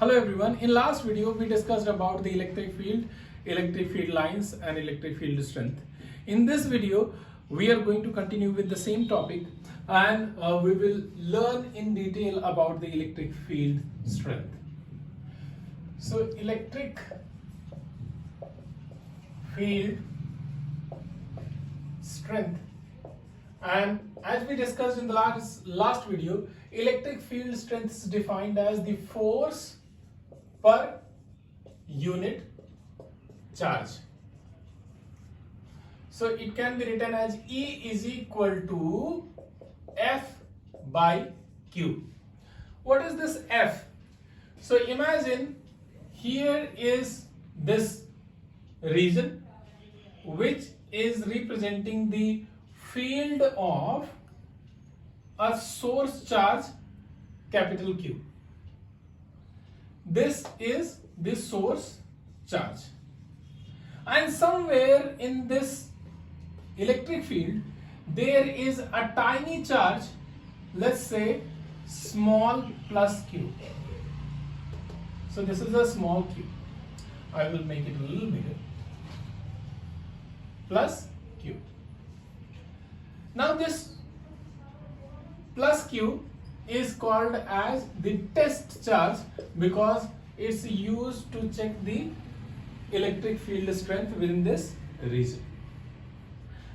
Hello everyone. In last video we discussed about the electric field lines and electric field strength. In this video we are going to continue with the same topic and we will learn in detail about the electric field strength. So electric field strength, and as we discussed in the last video, electric field strength is defined as the force per unit charge. So it can be written as E is equal to F by Q. What is this F? So imagine here is this region which is representing the field of a source charge capital Q. This is the source charge, and somewhere in this electric field there is a tiny charge, let's say small plus Q. So this is a small q. I will make it a little bigger. Plus Q. Now this plus Q is called as the test charge because it's used to check the electric field strength within this region,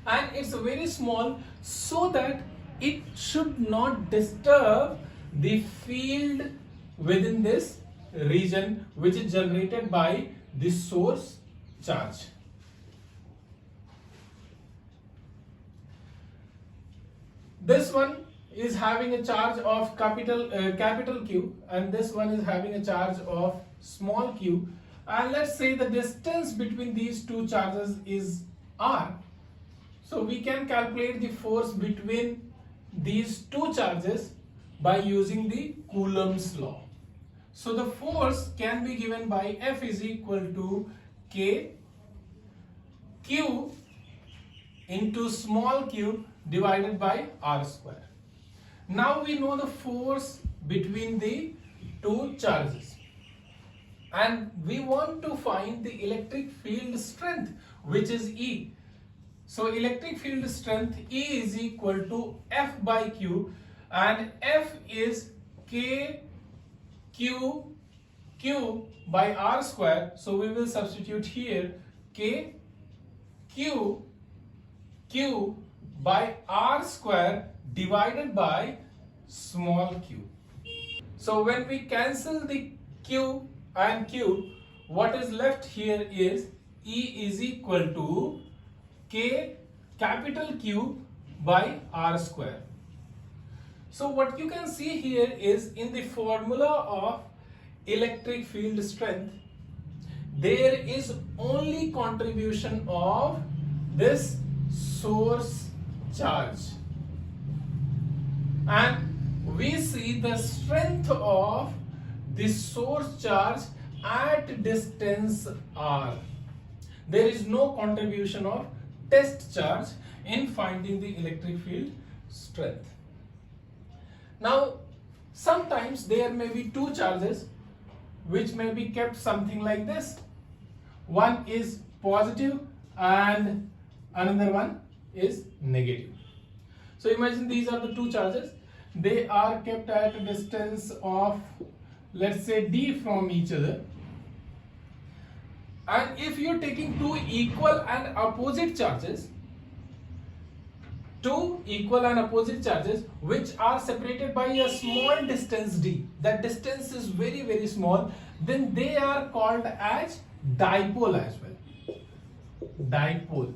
and it's very small so that it should not disturb the field within this region which is generated by the source charge. This one is having a charge of capital Q, and this one is having a charge of small q, and let's say the distance between these two charges is r. So we can calculate the force between these two charges by using the Coulomb's law. So the force can be given by F is equal to K Q into small q divided by r square. Now we know the force between the two charges, and we want to find the electric field strength, which is E. So electric field strength E is equal to F by Q, and F is K Q by r square. So we will substitute here K Q by r square divided by small q. So when we cancel the q and q, what is left here is E is equal to K capital Q by r square. So what you can see here is in the formula of electric field strength, there is only contribution of this source charge, and we see the strength of the source charge at distance r. There is no contribution of test charge in finding the electric field strength. Now sometimes there may be two charges which may be kept something like this. One is positive and another one is negative. So imagine these are the two charges. They are kept at a distance of, let's say, d from each other. And if you're taking two equal and opposite charges which are separated by a small distance d, that distance is very, very small, then they are called as dipole as well. Dipole.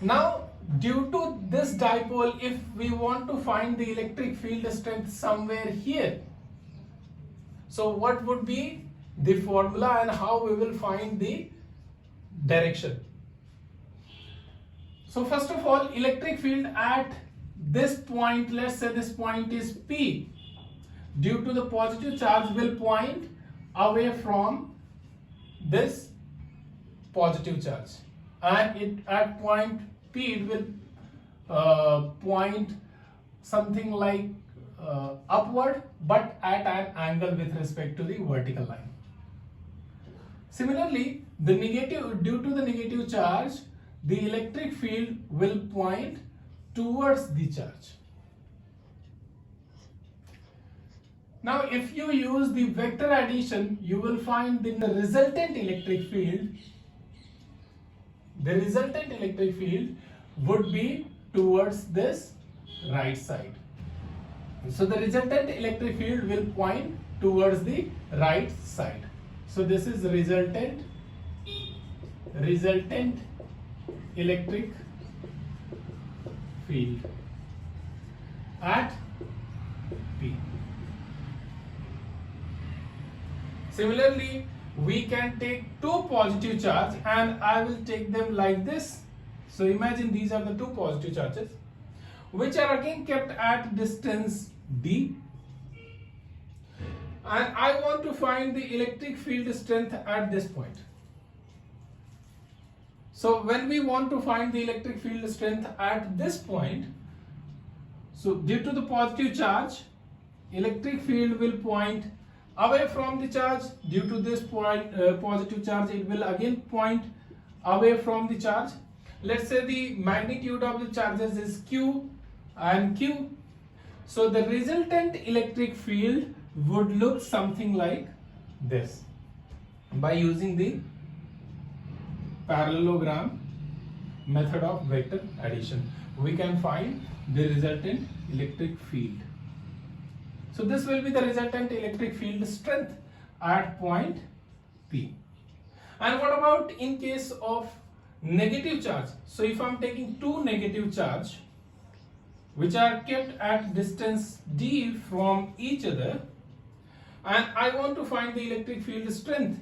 Now, due to this dipole, if we want to find the electric field strength somewhere here, so what would be the formula and how we will find the direction? So first of all, electric field at this point, let's say this point is P, due to the positive charge will point away from this positive charge, and it at point P it will point something like upward but at an angle with respect to the vertical line. Similarly, due to the negative charge, the electric field will point towards the charge. Now, if you use the vector addition, you will find the resultant electric field. The resultant electric field would be towards this right side. So the resultant electric field will point towards the right side. So this is resultant electric field at P. Similarly, we can take two positive charges and I will take them like this. So imagine these are the two positive charges which are again kept at distance d, and I want to find the electric field strength at this point. So when we want to find the electric field strength at this point, so due to the positive charge, electric field will point away from the charge. Due to this positive charge, it will again point away from the charge. Let's say the magnitude of the charges is Q and Q. So the resultant electric field would look something like this. By using the parallelogram method of vector addition, we can find the resultant electric field. So this will be the resultant electric field strength at point P. And what about in case of negative charge? So if I am taking two negative charge which are kept at distance d from each other, and I want to find the electric field strength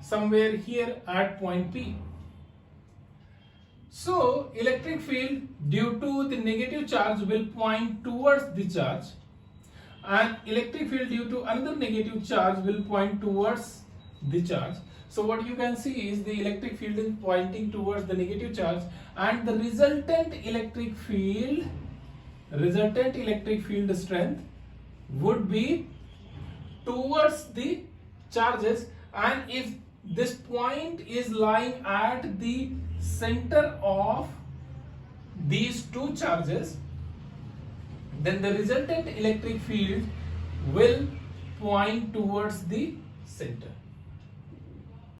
somewhere here at point P. So electric field due to the negative charge will point towards the charge, and electric field due to another negative charge will point towards the charge. So what you can see is the electric field is pointing towards the negative charge, and the resultant electric field strength would be towards the charges. And if this point is lying at the center of these two charges, then the resultant electric field will point towards the center.